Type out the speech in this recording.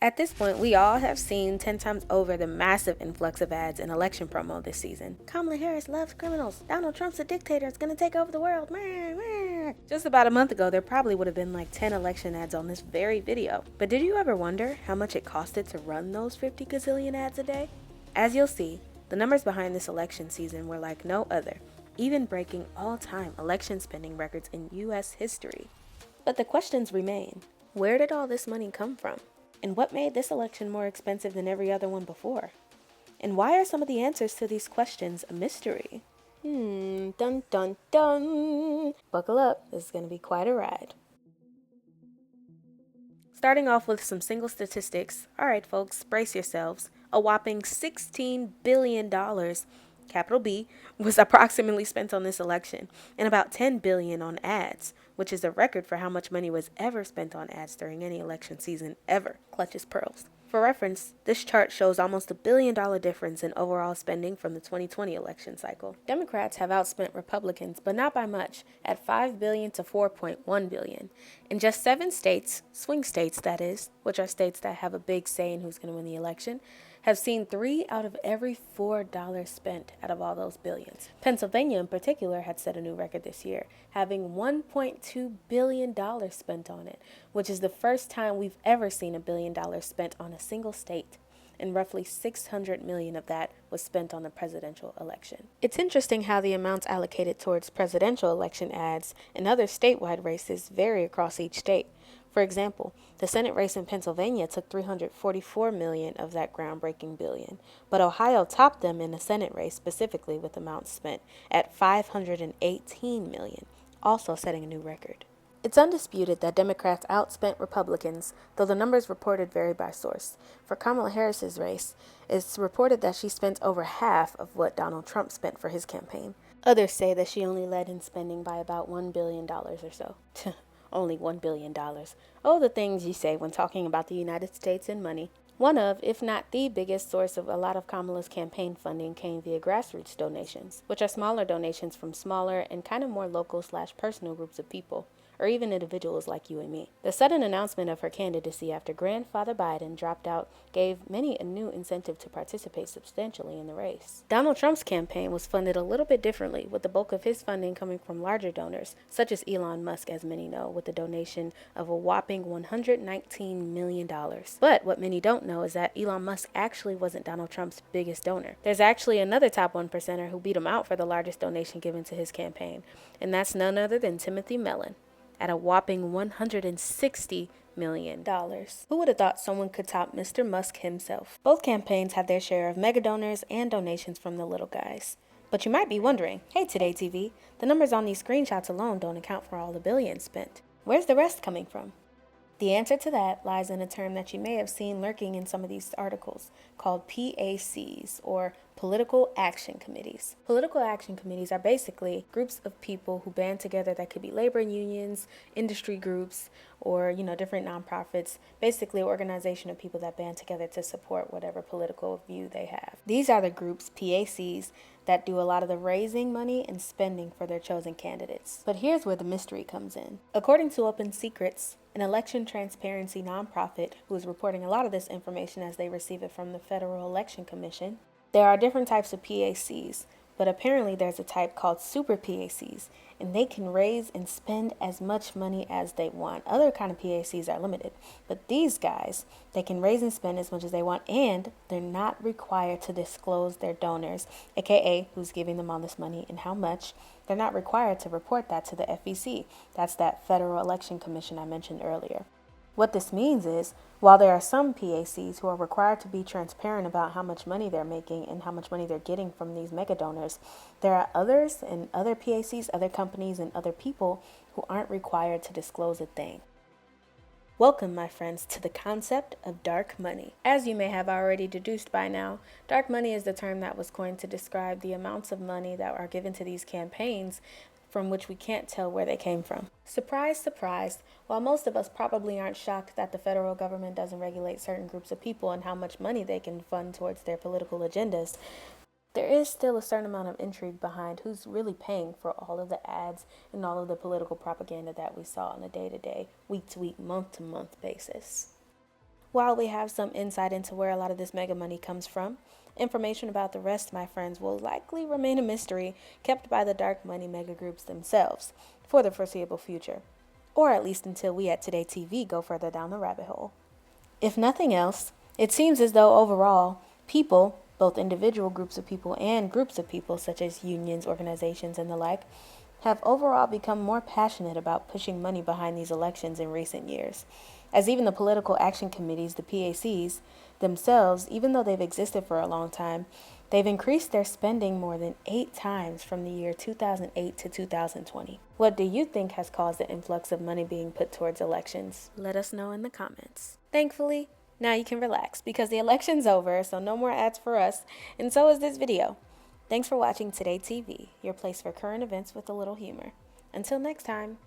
At this point, we all have seen 10 times over the massive influx of ads in election promo this season. Kamala Harris loves criminals. Donald Trump's a dictator. It's gonna take over the world. Just about a month ago, there probably would have been like 10 election ads on this very video. But did you ever wonder how much it costed to run those 50 gazillion ads a day? As you'll see, the numbers behind this election season were like no other, even breaking all-time election spending records in US history. But the questions remain. Where did all this money come from? And what made this election more expensive than every other one before? And why are some of the answers to these questions a mystery? Dun dun dun. Buckle up, this is going to be quite a ride. Starting off with some single statistics. Alright folks, brace yourselves. A whopping $16 billion, capital B, was approximately spent on this election, and about $10 billion on ads, which is a record for how much money was ever spent on ads during any election season ever. Clutches pearls. For reference, this chart shows almost $1 billion difference in overall spending from the 2020 election cycle. Democrats have outspent Republicans, but not by much, at $5 billion to $4.1 billion. In just 7 states, swing states that is, which are states that have a big say in who's going to win the election, have seen 3 out of every $4 spent out of all those billions. Pennsylvania in particular had set a new record this year, having $1.2 billion spent on it, which is the first time we've ever seen $1 billion spent on a single state, and roughly $600 million of that was spent on the presidential election. It's interesting how the amounts allocated towards presidential election ads and other statewide races vary across each state. For example, the Senate race in Pennsylvania took $344 million of that groundbreaking billion, but Ohio topped them in the Senate race specifically with amounts spent at $518 million, also setting a new record. It's undisputed that Democrats outspent Republicans, though the numbers reported vary by source. For Kamala Harris's race, it's reported that she spent over half of what Donald Trump spent for his campaign. Others say that she only led in spending by about $1 billion or so. Only $1 billion. Oh, the things you say when talking about the United States and money. One of, if not the biggest source of a lot of Kamala's campaign funding came via grassroots donations, which are smaller donations from smaller and kind of more local/personal groups of people, or even individuals like you and me. The sudden announcement of her candidacy after Grandfather Biden dropped out gave many a new incentive to participate substantially in the race. Donald Trump's campaign was funded a little bit differently, with the bulk of his funding coming from larger donors, such as Elon Musk, as many know, with a donation of a whopping $119 million. But what many don't know is that Elon Musk actually wasn't Donald Trump's biggest donor. There's actually another top 1%er who beat him out for the largest donation given to his campaign, and that's none other than Timothy Mellon, at a whopping $160 million. Who would have thought someone could top Mr. Musk himself? Both campaigns had their share of mega donors and donations from the little guys. But you might be wondering, hey Today TV, the numbers on these screenshots alone don't account for all the billions spent. Where's the rest coming from? The answer to that lies in a term that you may have seen lurking in some of these articles, called PACs, or Political Action Committees. Political Action Committees are basically groups of people who band together that could be labor unions, industry groups, or, different nonprofits, basically an organization of people that band together to support whatever political view they have. These are the groups, PACs, that do a lot of the raising money and spending for their chosen candidates. But here's where the mystery comes in. According to Open Secrets, an election transparency nonprofit who is reporting a lot of this information as they receive it from the Federal Election Commission, there are different types of PACs, but apparently there's a type called super PACs, and they can raise and spend as much money as they want. Other kind of PACs are limited, but these guys, they can raise and spend as much as they want, and they're not required to disclose their donors, aka who's giving them all this money and how much. They're not required to report that to the FEC. That's that Federal Election Commission I mentioned earlier. What this means is, while there are some PACs who are required to be transparent about how much money they're making and how much money they're getting from these mega donors, there are others and other PACs, other companies, and other people who aren't required to disclose a thing. Welcome, my friends, to the concept of dark money. As you may have already deduced by now, dark money is the term that was coined to describe the amounts of money that are given to these campaigns from which we can't tell where they came from. Surprise, surprise, while most of us probably aren't shocked that the federal government doesn't regulate certain groups of people and how much money they can fund towards their political agendas, there is still a certain amount of intrigue behind who's really paying for all of the ads and all of the political propaganda that we saw on a day-to-day, week-to-week, month-to-month basis. While we have some insight into where a lot of this mega money comes from, information about the rest, my friends, will likely remain a mystery kept by the dark money mega groups themselves for the foreseeable future, or at least until we at Today TV go further down the rabbit hole. If nothing else, it seems as though overall, people, both individual groups of people and groups of people such as unions, organizations, and the like, have overall become more passionate about pushing money behind these elections in recent years, as even the political action committees, the PACs, themselves, even though they've existed for a long time, they've increased their spending more than 8 times from the year 2008 to 2020. What do you think has caused the influx of money being put towards elections? Let us know in the comments. Thankfully, now you can relax because the election's over, so no more ads for us, and so is this video. Thanks for watching Today TV, your place for current events with a little humor. Until next time.